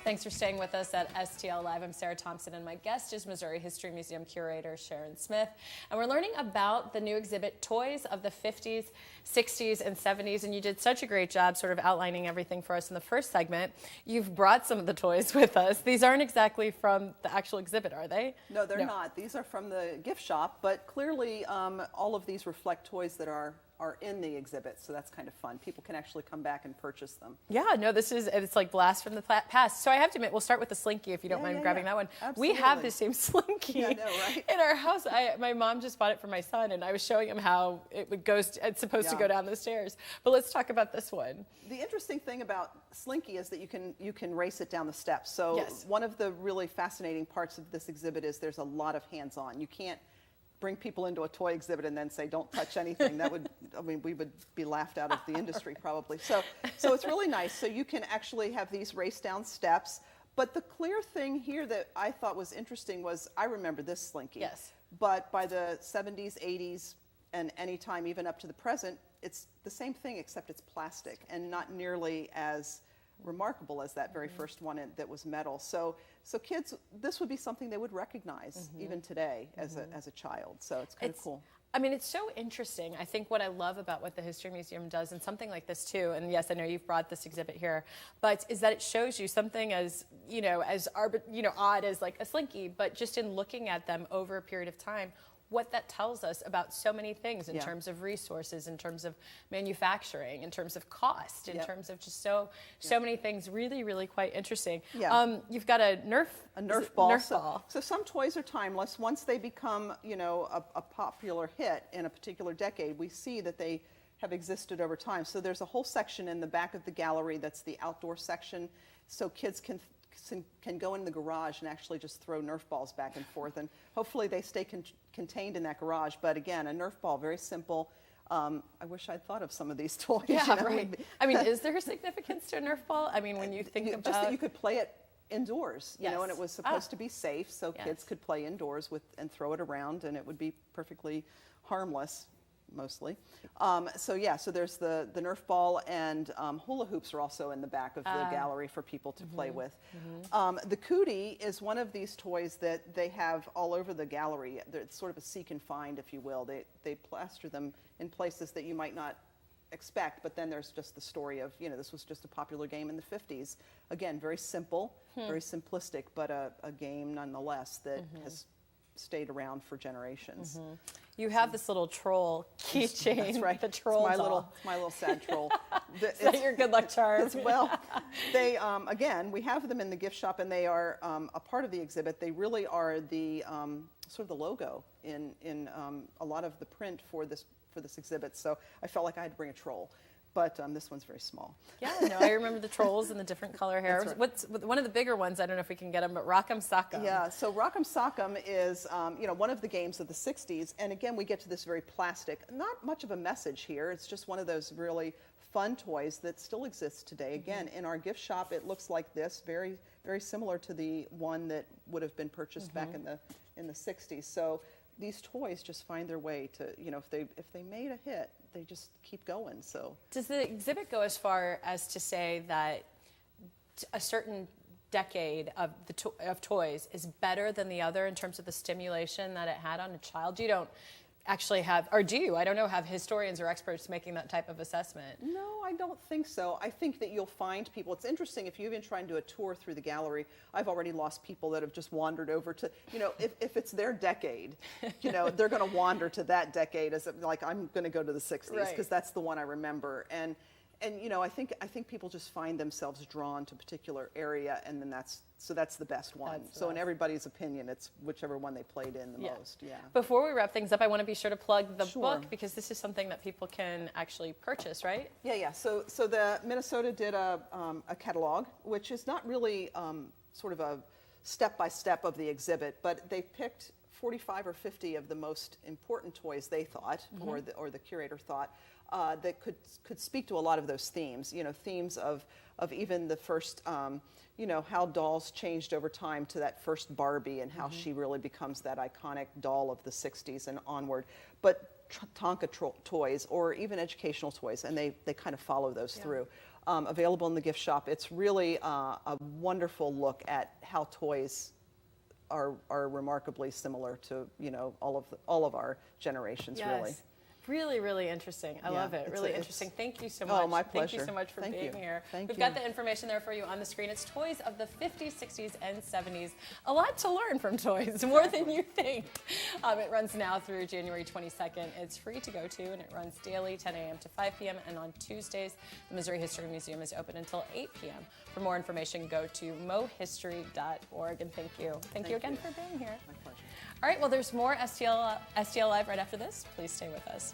Thanks for staying with us at STL Live. I'm Sarah Thompson, and my guest is Missouri History Museum Curator Sharon Smith. And we're learning about the new exhibit, Toys of the 50s, 60s, and 70s. And you did such a great job sort of outlining everything for us in the first segment. You've brought some of the toys with us. These aren't exactly from the actual exhibit, are they? No, they're not. These are from the gift shop, but clearly all of these reflect toys that are in the exhibit, so that's kind of fun. People can actually come back and purchase them. Yeah, no, it's like blast from the past. So I have to admit, we'll start with the Slinky if you don't mind grabbing that one. Absolutely. We have the same Slinky right? in our house. My mom just bought it for my son, and I was showing him how it's supposed to go down the stairs. But let's talk about this one. The interesting thing about Slinky is that you can race it down the steps. So one of the really fascinating parts of this exhibit is there's a lot of hands-on. You can't bring people into a toy exhibit and then say, don't touch anything. That would, I mean, we would be laughed out of the industry probably. So it's really nice. So you can actually have these race down steps. But the clear thing here that I thought was interesting was, I remember this Slinky. Yes. But by the 70s, 80s, and any time even up to the present, it's the same thing except it's plastic and not nearly as remarkable as that very first one that was metal. So kids, this would be something they would recognize even today as a child. So it's kind of cool. I mean, it's so interesting. I think what I love about what the History Museum does, and something like this too, and yes, I know you've brought this exhibit here, but is that it shows you something as, odd as like a Slinky, but just in looking at them over a period of time, what that tells us about so many things in terms of resources, in terms of manufacturing, in terms of cost, in terms of just so many things. Really, really quite interesting. You've got a Nerf ball. So some toys are timeless. Once they become, a popular hit in a particular decade, we see that they have existed over time. So there's a whole section in the back of the gallery that's the outdoor section, so kids can go in the garage and actually just throw Nerf balls back and forth, and hopefully they stay contained in that garage. But again, a Nerf ball, very simple. I wish I'd thought of some of these toys. Yeah, right. I mean, is there significance to a Nerf ball? I mean, when you think about... Just that you could play it indoors, and it was supposed to be safe, so kids could play indoors and throw it around, and it would be perfectly harmless. Mostly. So there's the Nerf ball, and hula hoops are also in the back of the gallery for people to play with. The Cootie is one of these toys that they have all over the gallery. It's sort of a seek and find, if you will. They plaster them in places that you might not expect, but then there's just the story of, this was just a popular game in the 50s. Again, very simple, very simplistic, but a game nonetheless that has stayed around for generations. You have this little troll keychain. That's right. The troll doll. It's my little sad troll. Is that your good luck charm? Well, they again, we have them in the gift shop, and they are a part of the exhibit. They really are the sort of the logo in a lot of the print for this exhibit. So I felt like I had to bring a troll. But this one's very small. Yeah, no, I remember the trolls and the different color hair. Right. What's one of the bigger ones? I don't know if we can get them, but Rock'em Sock'em. Yeah, so Rock'em Sock'em is one of the games of the 60s. And again, we get to this very plastic, not much of a message here. It's just one of those really fun toys that still exists today. Again, in our gift shop, it looks like this, very, very similar to the one that would have been purchased back in the 60s. So these toys just find their way to, if they made a hit, they just keep going. So does the exhibit go as far as to say that a certain decade of toys is better than the other in terms of the stimulation that it had on a child? You don't actually have, or do you? I don't know, have historians or experts making that type of assessment? No, I don't think so. I think that you'll find people. It's interesting, if you even try and do a tour through the gallery, I've already lost people that have just wandered over to, if it's their decade, they're going to wander to that decade as like, I'm going to go to the 60s because that's the one I remember. And I think people just find themselves drawn to a particular area, and then that's the best one. So in everybody's opinion, it's whichever one they played in the most. Yeah. Before we wrap things up, I want to be sure to plug the book, because this is something that people can actually purchase, right? Yeah. So the Minnesota did a catalog, which is not really sort of a step-by-step of the exhibit, but they picked 45 or 50 of the most important toys they thought, or the curator thought, that could speak to a lot of those themes. Themes of even the first, how dolls changed over time to that first Barbie, and how she really becomes that iconic doll of the 60s and onward. But Tonka toys or even educational toys, and they kind of follow those through. Available in the gift shop. It's really a wonderful look at how toys are remarkably similar to, you know, all of our generations, really. Really, really interesting. I love it. Really interesting. Thank you so much. Oh, my pleasure. Thank you so much for being here. Thank We've you. got the information there for you on the screen. It's toys of the 50s, 60s, and 70s. A lot to learn from toys, more than you think. It runs now through January 22nd. It's free to go to, and it runs daily, 10 a.m. to 5 p.m. And on Tuesdays, the Missouri History Museum is open until 8 p.m. For more information, go to mohistory.org. And thank you. Thank you again for being here. My pleasure. All right, well, there's more STL Live right after this. Please stay with us.